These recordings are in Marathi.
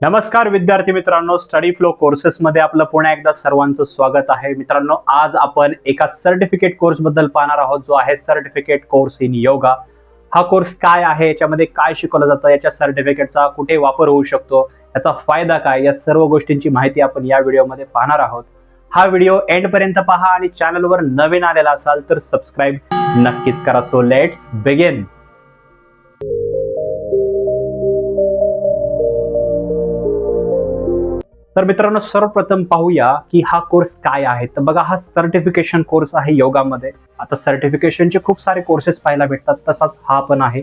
नमस्कार विद्यार्थी मित्रांनो, स्टडी फ्लो कोर्सेस मध्ये आपलं पुन्हा एकदा सर्वांचं स्वागत आहे. मित्रांनो, आज आपण एका सर्टिफिकेट कोर्स बद्दल पाहणार आहोत, जो आहे सर्टिफिकेट कोर्स इन योगा. हा कोर्स काय आहे, याच्यामध्ये काय शिकवलं जातं, याच्या सर्टिफिकेटचा कुठे वापर होऊ शकतो, याचा फायदा काय, या सर्व गोष्टींची माहिती आपण या व्हिडिओमध्ये पाहणार आहोत. हा व्हिडिओ एंड पर्यंत पहा आणि चॅनलवर नवीन आलेला असाल तर सबस्क्राईब नक्कीच करा. So let's begin. तर मित्रांनो, सर्वप्रथम पाहूया की हा कोर्स काय आहे. तर बघा, हा सर्टिफिकेशन कोर्स आहे योगामध्ये. आता सर्टिफिकेशनचे खूप सारे कोर्सेस पाहायला भेटतात, तसाच हा पण आहे.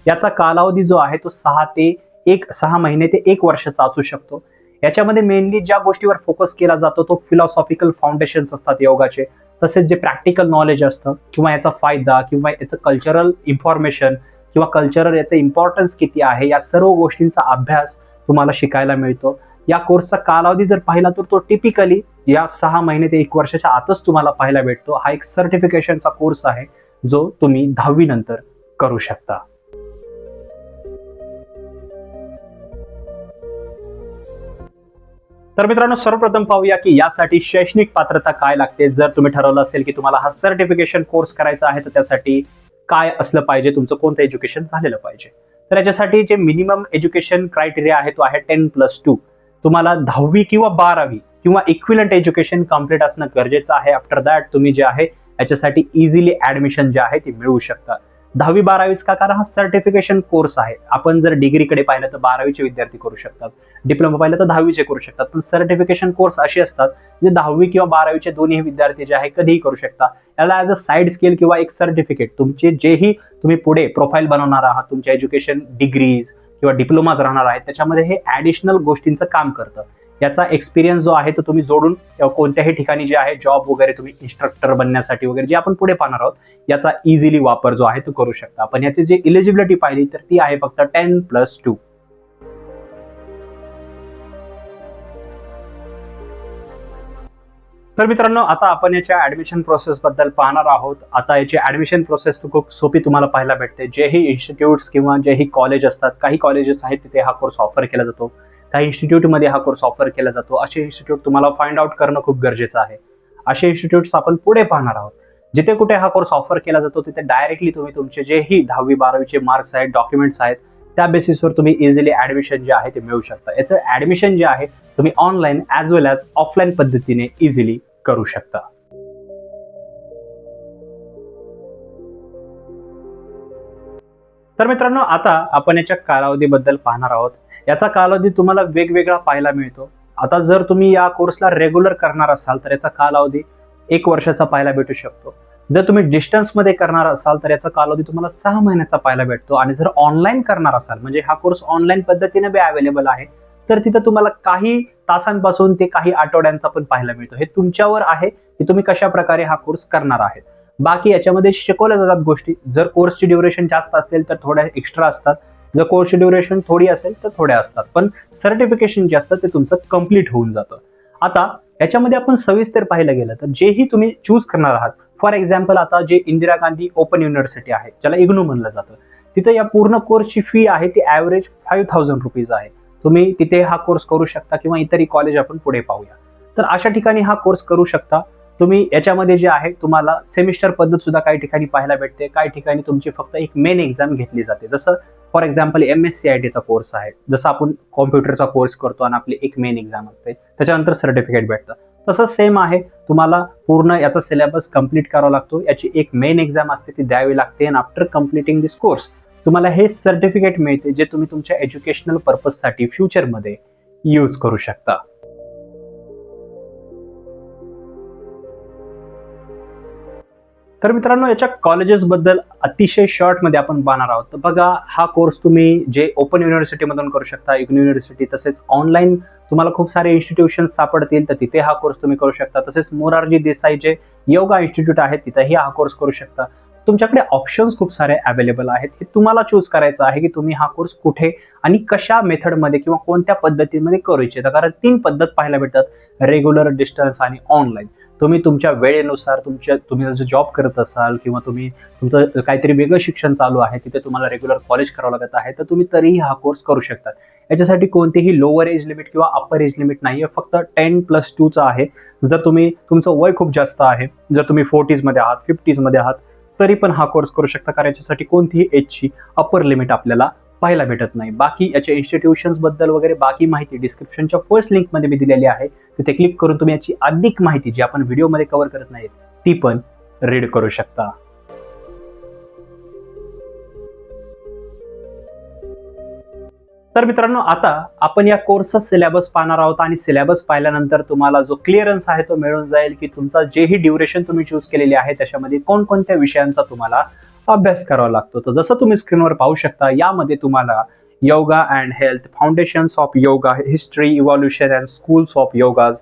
याचा कालावधी जो आहे तो 6 महिने ते 1 वर्षाचा असू शकतो. याच्यामध्ये मेनली ज्या गोष्टीवर फोकस केला जातो तो फिलॉसॉफिकल फाउंडेशन्स असतात योगाचे, तसेच जे प्रॅक्टिकल नॉलेज असतं किंवा याचा फायदा किंवा याचं कल्चरल इन्फॉर्मेशन किंवा कल्चरल याचं इम्पॉर्टन्स किती आहे, या सर्व गोष्टींचा अभ्यास तुम्हाला शिकायला मिळतो. या कोर्सचा कालावधी जर पाहिला तर तो टिपिकली या 6 महिने ते 1 वर्षाच्या आतच तुम्हाला पाहायला भेटतो. हा एक सर्टिफिकेशनचा कोर्स आहे जो तुम्ही 10वी नंतर करू शकता. तर मित्रांनो, सर्वप्रथम पाहूया की यासाठी शैक्षणिक पात्रता काय लागते. जर तुम्ही ठरवलं असेल की तुम्हाला हा सर्टिफिकेशन कोर्स करायचा आहे तर त्यासाठी काय असलं पाहिजे, तुमचं कोणतं एज्युकेशन झालेलं पाहिजे. तर याच्यासाठी जे मिनिमम एज्युकेशन क्रायटेरिया आहे तो आहे 10+2. तुम्हाला 10वी किंवा 12वी किंवा इक्विलंट एज्युकेशन कम्प्लीट असणं गरजेचं आहे. आफ्टर दॅट तुम्ही जे आहे याच्यासाठी इझिली ऍडमिशन जे आहे ते मिळवू शकता. 10वी 12वीच का, कारण हा सर्टिफिकेशन कोर्स आहे. आपण जर डिग्रीकडे पाहिलं तर 12वीचे विद्यार्थी करू शकतात, डिप्लोमा पाहिलं तर 10वीचे करू शकतात. पण सर्टिफिकेशन कोर्स असे असतात जे 10वी किंवा 12वीचे दोन्ही विद्यार्थी जे आहे कधीही करू शकता. याला ऍज अ साईड स्किल किंवा एक सर्टिफिकेट, तुमचे जेही तुम्ही पुढे प्रोफाईल बनवणार आहात, तुमच्या एज्युकेशन डिग्रीज किंवा डिप्लोमाज राहणार आहेत, त्याच्यामध्ये हे ऍडिशनल गोष्टींचं काम करतं. याचा एक्सपिरियन्स जो आहे तो तुम्ही जोडून कोणत्याही ठिकाणी जे आहे जॉब वगैरे, तुम्ही इन्स्ट्रक्टर बनण्यासाठी वगैरे जे आपण पुढे पाहणार आहोत, याचा इझिली वापर जो आहे तो करू शकता. पण याची जी इलिजिबिलिटी पाहिली तर ती आहे फक्त 10+2. तर मित्रांनो, आता आपण याच्या ऍडमिशन प्रोसेस बद्दल पाहणार आहोत. आता याची ऍडमिशन प्रोसेस खूप सोपी तुम्हाला पाहायला भेटते. जेही इन्स्टिट्यूट्स किंवा जेही कॉलेज असतात, काही कॉलेजेस आहेत तिथे हा कोर्स ऑफर केला जातो, काही इन्स्टिट्यूटमध्ये हा कोर्स ऑफर केला जातो. असे इन्स्टिट्यूट तुम्हाला फाइंड आउट करणं खूप गरजेचं आहे. असे इन्स्टिट्यूट्स आपण पुढे पाहणार आहोत. जिथे कुठे हा कोर्स ऑफर केला जातो तिथे डायरेक्टली तुम्ही तुमचे जेही 10वी 12वीचे मार्क्स आहेत, डॉक्युमेंट्स आहेत, त्या बेसिसवर तुम्ही इझिली ऍडमिशन जे आहे ते मिळवू शकता. याचं ऍडमिशन जे आहे तुम्ही ऑनलाईन ऍज वेल ऍज ऑफलाईन पद्धतीने इझिली करू शकता. तर मित्रांनो, आता आपण याच्या कालावधीबद्दल पाहणार आहोत. याचा कालावधी तुम्हाला वेगवेगळा पाहायला मिळतो. आता जर तुम्ही या कोर्सला रेग्युलर करणार असाल तर याचा कालावधी 1 वर्षाचा पाहायला भेटू शकतो. जर तुम्ही डिस्टन्स मध्ये करणार असाल तर याचा कालावधी तुम्हाला 6 महिन्याचा पाहायला भेटतो. आणि जर ऑनलाईन करणार असाल, म्हणजे हा कोर्स ऑनलाईन पद्धतीने बी अवेलेबल आहे, तर तिथं तुम्हाला काही तासांपासून ते काही आठवड्यांचा पण पाहायला मिळतो. हे तुमच्यावर आहे की तुम्ही कशा प्रकारे हा कोर्स करणार आहेत. बाकी याच्यामध्ये शिकवल्या जातात गोष्टी. जर कोर्सची ड्युरेशन जास्त असेल तर थोड्या एक्स्ट्रा असतात, जर कोर्सची ड्युरेशन थोडी असेल तर थोड्या असतात, पण सर्टिफिकेशन जे असतं ते तुमचं कम्प्लीट होऊन जातं. आता याच्यामध्ये आपण सविस्तर पाहिलं गेलं तर जेही तुम्ही चूज करणार आहात, फॉर एक्झाम्पल आता जे इंदिरा गांधी ओपन युनिव्हर्सिटी आहे, ज्याला इग्नू म्हणलं जातं, तिथे या पूर्ण कोर्सची फी आहे ती ऍव्हरेज 5,000 रुपीज आहे. तुम्ही तिथे हा कोर्स करू शकता किंवा इतरही कॉलेज आपण पुढे पाहूया. तर अशा ठिकाणी हा कोर्स करू शकता तुम्ही. याच्यामध्ये जे आहे तुम्हाला सेमिस्टर पद्धत सुद्धा काही ठिकाणी पाहायला भेटते. काही ठिकाणी तुमची फक्त एक मेन एक्झाम घेतली जाते. जसं फॉर एक्झाम्पल MSCIT चा कोर्स आहे, जसं आपण कॉम्प्युटरचा कोर्स करतो आणि आपली एक मेन एक्झाम असते, त्याच्यानंतर सर्टिफिकेट भेटतं. तसं सेम आहे, तुम्हाला पूर्ण याचा सिलेबस कम्प्लीट करावा लागतो. याची एक मेन एक्झाम असते, ती द्यावी लागते. आणि आफ्टर कम्प्लिटिंग दिस कोर्स तुम्हाला हे सर्टिफिकेट मिळते, जे तुम्ही तुमच्या एज्युकेशनल पर्पजसाठी फ्युचरमध्ये यूज करू शकता. तर मित्रांनो, याच्या कॉलेजेस बद्दल अतिशय शॉर्ट मध्ये आपण पाहणार आहोत. तर बघा, हा कोर्स तुम्ही जे ओपन युनिव्हर्सिटी मधून करू शकता, इग्नू युनिव्हर्सिटी, तसेच ऑनलाईन तुम्हाला खूप सारे इन्स्टिट्यूशन सापडतील तर तिथे हा कोर्स तुम्ही करू शकता. तसेच मोरारजी देसाई जे योगा इन्स्टिट्यूट आहे तिथेही हा कोर्स करू शकता. तुमच्याकडे ऑप्शन्स खूप सारे अवेलेबल आहेत. हे तुम्हाला चूज करायचं आहे की तुम्ही हा कोर्स कुठे आणि कशा मेथडमध्ये किंवा कोणत्या पद्धतीमध्ये करू इच्छिता. कारण 3 पद्धत पाहायला भेटतात, रेग्युलर, डिस्टन्स आणि ऑनलाईन. तुम्ही तुमच्या वेळेनुसार तुम्ही जर जॉब करत असाल किंवा तुम्ही तुमचं काहीतरी वेगळं शिक्षण चालू आहे, तिथे तुम्हाला रेग्युलर कॉलेज करावं लागत आहे, तर तुम्ही तरीही हा कोर्स करू शकता. याच्यासाठी कोणतेही लोअर एज लिमिट किंवा अप्पर एज लिमिट नाहीये, फक्त 10+2 आहे. जर तुमचं वय खूप जास्त आहे, जर तुम्ही 40s मध्ये आहात, 50s मध्ये आहात, तरी पण हा कोर्स करू शकता, कारण याच्यासाठी कोणतीही एजची अप्पर लिमिट आपल्याला पाहायला भेटत नाही. बाकी याच्या इन्स्टिट्यूशन्स बद्दल वगैरे बाकी माहिती डिस्क्रिप्शनच्या फर्स्ट लिंक मध्ये मी दिलेली आहे. तिथे क्लिक करून तुम्ही याची अधिक माहिती जी आपण व्हिडिओमध्ये कव्हर करत नाहीत ती पण रीड करू शकता. तर मित्रांनो, आता आपण या कोर्सचा सिलेबस पाहणार आहोत आणि सिलेबस पाहिल्यानंतर तुम्हाला जो क्लिअरन्स आहे तो मिळून जाईल की तुमचा जेही ड्युरेशन तुम्ही चूज केलेली आहे त्याच्यामध्ये कोणकोणत्या विषयांचा तुम्हाला अभ्यास करावा लागतो. तर जसं तुम्ही स्क्रीनवर पाहू शकता, यामध्ये तुम्हाला yoga and health, foundations of yoga, history, evolution and schools of yogas,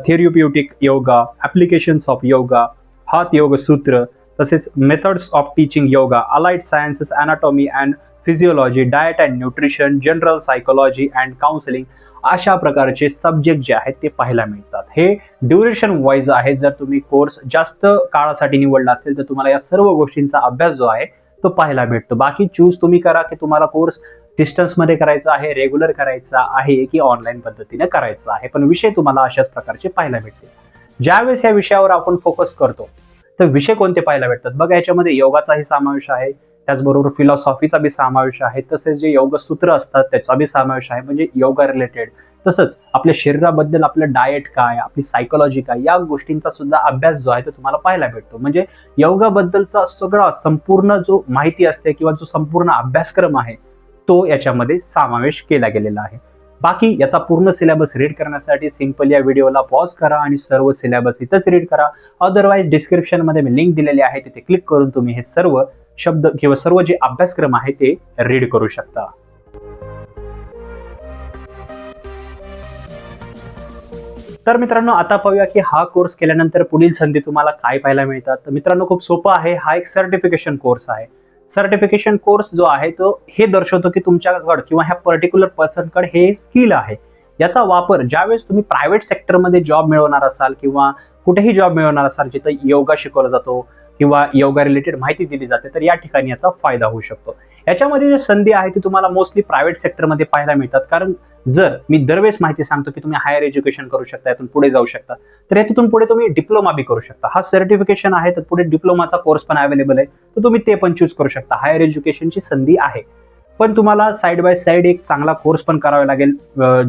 therapeutic yoga, applications of yoga, hatha yoga sutra, तसेच methods of teaching yoga, allied sciences, anatomy and physiology, diet and nutrition, general psychology and counselling, अशा प्रकारचे सब्जेक्ट जे आहेत ते पाहायला मिळतात. हे ड्युरेशन वाईज आहे. जर तुम्ही कोर्स जास्त काळासाठी निवडला असेल तर तुम्हाला या सर्व गोष्टींचा अभ्यास जो आहे तो पाहायला भेटतो. बाकी चूज तुम्ही करा की तुम्हाला कोर्स डिस्टन्स मध्ये करायचा आहे, रेग्युलर करायचा आहे की ऑनलाईन पद्धतीने करायचा आहे, पण विषय तुम्हाला अशाच प्रकारचे पाहायला भेटतील. ज्यावेळेस या विषयावर आपण फोकस करतो तर विषय कोणते पाहायला भेटतात बघा. याच्यामध्ये योगाचाही समावेश आहे, त्याचबरोबर फिलॉसॉफीचा बी समावेश आहे, तसेच जे योग सूत्र असतात त्याचा बी समावेश आहे, म्हणजे योगा रिलेटेड. तसंच आपल्या शरीराबद्दल आपलं डाएट काय, आपली सायकोलॉजी काय, या गोष्टींचा सुद्धा अभ्यास जो आहे तो तुम्हाला पाहायला भेटतो. म्हणजे योगाबद्दलचा सगळा संपूर्ण जो माहिती असते किंवा जो संपूर्ण अभ्यासक्रम आहे तो याच्यामध्ये समावेश केला गेलेला आहे. बाकी याचा पूर्ण सिलेबस रीड करण्यासाठी सिंपल या व्हिडिओला पॉज करा आणि सर्व सिलेबस इथंच रीड करा. अदरवाईज डिस्क्रिप्शन मध्ये मी लिंक दिलेली आहे, तिथे क्लिक करून तुम्ही हे सर्व शब्द किंवा सर्व जे अभ्यासक्रम आहे ते रीड करू शकता. तर मित्रांनो, आता पाहूया की हा कोर्स केल्यानंतर पुढील संधी तुम्हाला काय पाहायला मिळतात. तर मित्रांनो, खूप सोपं आहे. हा एक सर्टिफिकेशन कोर्स आहे. सर्टिफिकेशन कोर्स जो आहे तो हे दर्शवतो की तुमच्याकडे किंवा ह्या पर्टिक्युलर पर्सनकडे हे स्किल आहे. याचा वापर ज्यावेळेस तुम्ही प्रायव्हेट सेक्टरमध्ये जॉब मिळवणार असाल किंवा कुठेही जॉब मिळवणार असाल जिथे योगा शिकवला जातो किंवा योगा रिलेटेड माहिती दिली जाते, तर या ठिकाणी याचा फायदा होऊ शकतो. याच्यामध्ये जी संधी आहे ती तुम्हाला मोस्टली प्रायव्हेट सेक्टरमध्ये पाहायला मिळतात. कारण जर मी दरवेळेस माहिती सांगतो की तुम्ही हायर एज्युकेशन करू शकता, यातून पुढे जाऊ शकता, तर यातून पुढे तुम्ही डिप्लोमा बी करू शकता. हा सर्टिफिकेशन आहे तर पुढे डिप्लोमाचा कोर्स पण अवेलेबल आहे, तर तुम्ही ते पण चूज करू शकता. हायर एज्युकेशनची संधी आहे, पण तुम्हाला साइड बाय साइड एक चांगला कोर्स पण करावा लागेल,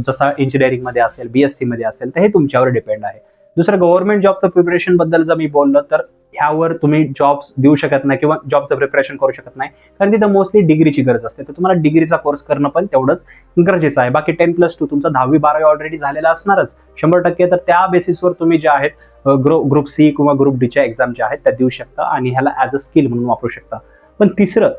जसा इंजिनिअरिंग मध्ये असेल, बीएससी मध्ये असेल, तर हे तुमच्यावर डिपेंड आहे. दुसरं, गव्हर्नमेंट जॉबचं प्रिपरेशन बद्दल जर मी बोललो तर ह्यावर तुम्ही जॉब्स देऊ शकत नाही किंवा जॉबचं प्रिपरेशन करू शकत नाही, कारण तिथं मोस्टली डिग्रीची गरज असते. तर तुम्हाला डिग्रीचा कोर्स करणं पण तेवढंच गरजेचं आहे. बाकी 10+2 तुमचा 10वी-12वी ऑलरेडी झालेला असणारच 100%. तर त्या बेसिसवर तुम्ही जे आहेत ग्रुप सी किंवा ग्रुप डीच्या एक्झाम ज्या आहेत त्या देऊ शकता आणि ह्याला ॲज अ स्किल म्हणून वापरू शकता. पण तिसरं,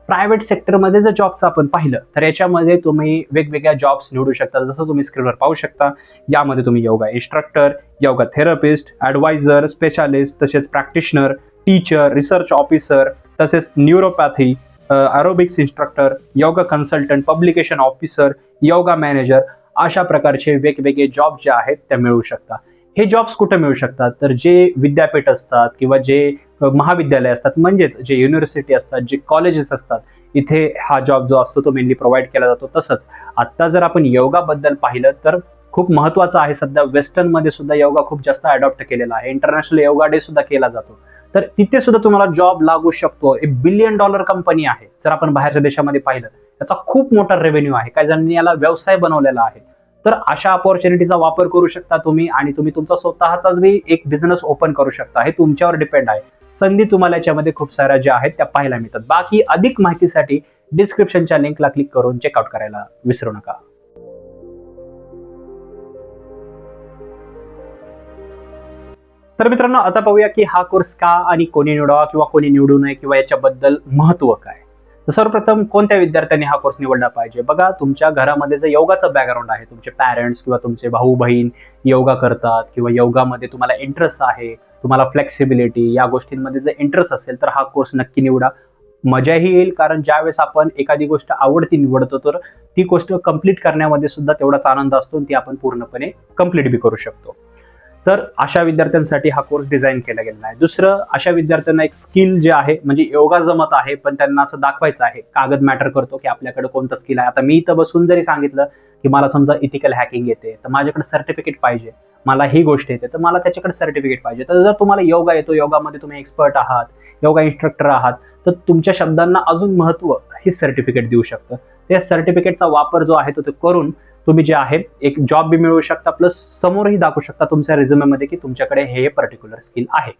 प्रायव्हेट सेक्टरमध्ये जर जॉबचं आपण पाहिलं तर याच्यामध्ये तुम्ही वेगवेगळ्या जॉब्स निवडू शकता. जसं तुम्ही स्क्रीनवर पाहू शकता, यामध्ये तुम्ही yoga instructor, yoga therapist, adviser, specialist, तसेच प्रॅक्टिशनर, टीचर, रिसर्च ऑफिसर, तसेच neuropathy, aerobics instructor, yoga consultant, publication officer, yoga manager, अशा प्रकारचे वेगवेगळे जॉब जे आहेत त्या मिळू शकतात. हे जॉब्स कुठे मिळू शकतात तर जे विद्यापीठ असतात किंवा जे महाविद्यालय असतात, म्हणजेच जे युनिव्हर्सिटी असतात, जे कॉलेजेस असतात, इथे हा जॉब जो असतो तो मेनली प्रोव्हाइड केला जातो. तसंच आता जर आपण योगाबद्दल पाहिलं तर खूप महत्वाचं आहे. सध्या वेस्टर्न मध्ये सुद्धा योगा खूप जास्त अडॉप्ट केलेला आहे. इंटरनॅशनल योगा डे सुद्धा केला जातो, तर तिथे सुद्धा तुम्हाला जॉब लागू शकतो. $1 बिलियन कंपनी आहे. जर आपण बाहेरच्या देशामध्ये पाहिलं, याचा खूप मोठा रेव्हेन्यू आहे. काही जणांनी याला व्यवसाय बनवलेला आहे. तर अशा अपॉर्च्युनिटीचा वापर करू शकता तुम्ही आणि तुम्ही तुमचा स्वतःचाच बी एक बिझनेस ओपन करू शकता. हे तुमच्यावर डिपेंड आहे. संधी तुम्हाला याच्यामध्ये खूप साऱ्या ज्या आहेत त्या पाहायला मिळतात. बाकी अधिक माहितीसाठी डिस्क्रिप्शनच्या लिंकला क्लिक करून चेकआउट करायला विसरू नका. तर मित्रांनो, आता पाहूया की हा कोर्स का आणि कोणी निवडावा किंवा कोणी निवडू नये किंवा याच्याबद्दल महत्व काय. तर सर्वप्रथम कोणत्या विद्यार्थ्यांनी हा कोर्स निवडला पाहिजे. बघा, तुमच्या घरामध्ये जर योगाचं बॅकग्राऊंड आहे, तुमचे पॅरेंट्स किंवा तुमचे भाऊ बहीण योगा करतात किंवा योगामध्ये तुम्हाला इंटरेस्ट आहे, तुम्हाला फ्लेक्सिबिलिटी या गोष्टींमध्ये जर इंटरेस्ट असेल तर हा कोर्स नक्की निवडा. मजाही येईल, कारण ज्यावेळेस आपण एखादी गोष्ट आवडती निवडतो तर ती गोष्ट कंप्लीट करण्यामध्ये सुद्धा तेवढाच आनंद असतो आणि ती आपण पूर्णपणे कंप्लीट बी करू शकतो. तर अशा विद्यार्थ्यांसाठी हा कोर्स डिझाईन केला गेलेला आहे. दुसरं, अशा विद्यार्थ्यांना एक स्किल जे आहे, म्हणजे योगा जमत आहे पण त्यांना असं दाखवायचं आहे, कागद मॅटर करतो की आपल्याकडे कोणतं स्किल आहे. आता मी इथं बसून जरी सांगितलं की मला समजा इथिकल हॅकिंग येते, तर माझ्याकडे सर्टिफिकेट पाहिजे, मला ही गोष्ट येते, तर मला त्याच्याकडे सर्टिफिकेट पाहिजे. तर जर तुम्हाला योगा येतो, योगामध्ये तुम्ही एक्सपर्ट आहात, योगा इन्स्ट्रक्टर आहात, तर तुमच्या शब्दांना अजून महत्त्व हे सर्टिफिकेट देऊ शकतं. त्या सर्टिफिकेटचा वापर जो आहे तो करून तुम्ही जे आहे एक जॉब बी मिळवू शकता, प्लस समोरही दाखवू शकता तुमच्या रिझ्युमेमध्ये की तुमच्याकडे हे पर्टिक्युलर स्किल आहे.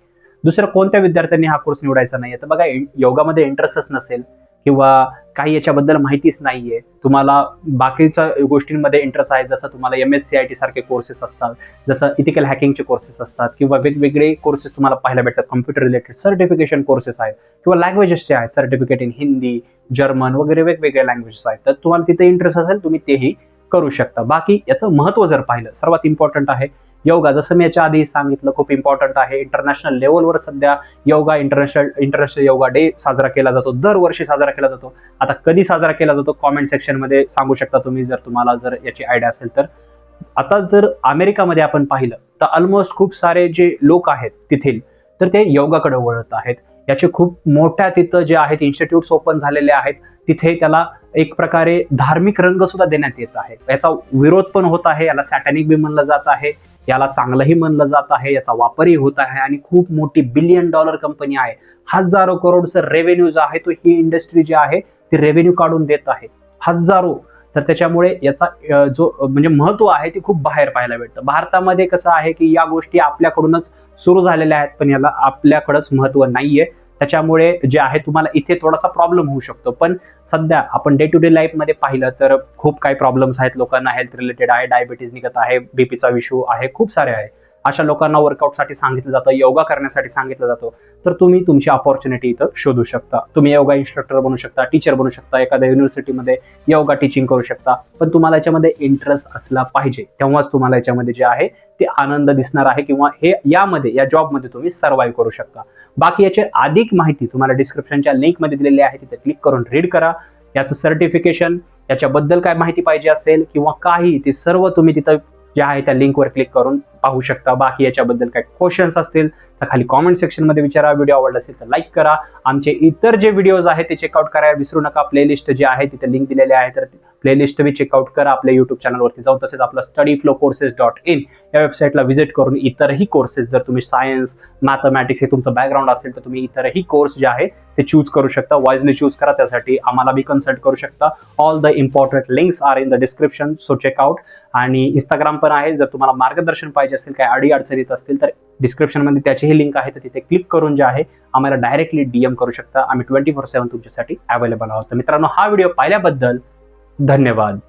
दुसरं, कोणत्या विद्यार्थ्यांनी हा कोर्स निवडायचा नाहीये, तर बघा, योगामध्ये इंटरेस्टच नसेल किंवा काही याच्याबद्दल माहितीच नाहीये, तुम्हाला बाकीच्या गोष्टींमध्ये इंटरेस्ट आहे, जसं तुम्हाला MSCIT सारखे कोर्सेस असतात, जसं इथिकल हॅकिंगचे कोर्सेस असतात, किंवा वेगवेगळे कोर्सेस तुम्हाला पाहायला भेटतात, कम्प्युटर रिलेटेड सर्टिफिकेशन कोर्सेस आहेत, किंवा लँग्वेजेसचे आहेत, सर्टिफिकेट इन हिंदी, जर्मन वगैरे वेगवेगळे लँग्वेजेस आहेत, तर तुम्हाला तिथे इंटरेस्ट असेल तुम्ही तेही करू शकता. बाकी याचं महत्व जर पाहिलं, सर्वात इम्पॉर्टंट आहे योगा. जसं मी याच्या आधी सांगितलं, खूप इम्पॉर्टंट आहे. इंटरनॅशनल लेवलवर सध्या योगा, इंटरनॅशनल योगा डे साजरा केला जातो, दरवर्षी साजरा केला जातो. आता कधी साजरा केला जातो कॉमेंट सेक्शन मध्ये सांगू शकता तुम्ही, जर तुम्हाला जर याची आयडिया असेल तर. आता जर अमेरिकामध्ये आपण पाहिलं तर ऑलमोस्ट खूप सारे जे लोक आहेत तिथील, तर ते योगाकडे वळत आहेत. याचे खूप मोठ्या तिथं जे आहेत इन्स्टिट्यूट्स ओपन झालेले आहेत, तिथे त्याला एक प्रकारे धार्मिक रंग सुद्धा देण्यात येत आहे. याचा विरोध पण होत आहे, याला सॅटॅनिक बी म्हणलं जात आहे, याला चांगलंही म्हणलं जात आहे, याचा वापरही होत आहे, आणि खूप मोठी $1 बिलियन कंपनी आहे, हजारो करोडचं रेव्हेन्यू जो आहे तो ही इंडस्ट्री जी आहे ती रेव्हेन्यू काढून देत आहे, हजारो. तर त्याच्यामुळे याचा जो म्हणजे महत्व आहे ते खूप बाहेर पाहायला भेटतं. भारतामध्ये कसं आहे की या गोष्टी आपल्याकडूनच सुरू झालेल्या आहेत, पण याला आपल्याकडंच महत्व नाहीये. त्याच्यामुळे जे आहे तुम्हाला इथे थोडासा प्रॉब्लेम होऊ शकतो. पण सध्या आपण डे टू डे लाईफ मध्ये पाहिलं तर खूप काही प्रॉब्लेम्स आहेत, लोकांना हेल्थ रिलेटेड आहे, डायबिटीज निघत आहे, बीपीचा इश्यू आहे, खूप सारे आहे. अशा लोकांना वर्कआउटसाठी सांगितलं जातं, योगा करण्यासाठी सांगितलं जातं. तर तुम्ही तुमची अपॉर्च्युनिटी इथं शोधू शकता. तुम्ही योगा इन्स्ट्रक्टर बनू शकता, टीचर बनू शकता, एखाद्या युनिव्हर्सिटीमध्ये योगा टीचिंग करू शकता. पण तुम्हाला याच्यामध्ये इंटरेस्ट असला पाहिजे, तेव्हाच तुम्हाला याच्यामध्ये जे आहे ते आनंद दिसणार आहे, किंवा हे यामध्ये या जॉबमध्ये तुम्ही सर्व्हाइव्ह करू शकता. बाकी याची अधिक माहिती तुम्हाला डिस्क्रिप्शनच्या लिंकमध्ये दिलेली आहे, तिथे क्लिक करून रीड करा. याचं सर्टिफिकेशन, याच्याबद्दल काय माहिती पाहिजे असेल किंवा काही, ते सर्व तुम्ही तिथं जे आहे त्या लिंकवर क्लिक करून पाहू शकता. बाकी याच्याबद्दल काही क्वेश्चन्स असतील तर खाली कॉमेंट सेक्शन मध्ये विचारा. व्हिडिओ आवडला असेल तर लाईक करा. आमचे इतर जे व्हिडिओज आहेत ते चेकआउट करायला विसरू नका. प्लेलिस्ट जे आहे तिथे लिंक दिलेले आहे, तर प्लेलिस्ट बी चेकआउट करा आपल्या युट्यूब चॅनलवरती जाऊन. तसेच आपला studyflowcourses.in या वेबसाईटला व्हिजिट करून इतरही कोर्सेस, जर तुम्ही सायन्स, मॅथमॅटिक्स हे तुमचं बॅकग्राऊंड असेल तर तुम्ही इतरही कोर्स जे आहे ते चूज करू शकता. वाईजली चूज करा, त्यासाठी आम्हाला बी कन्सल्ट करू शकता. All the important links are in the description, so check out. आणि इंस्टाग्राम पण आहे, जर तुम्हाला मार्गदर्शन पाहिजे असेल, काही अडी अडचणीत असतील तर डिस्क्रिप्शन मध्ये त्याचीही लिंक आहे, तर तिथे क्लिक करून जे आहे आम्हाला डायरेक्टली DM करू शकता. आम्ही 24/7 तुमच्यासाठी अवेलेबल आहोत. तर मित्रांनो, हा व्हिडिओ पाहिल्याबद्दल धन्यवाद.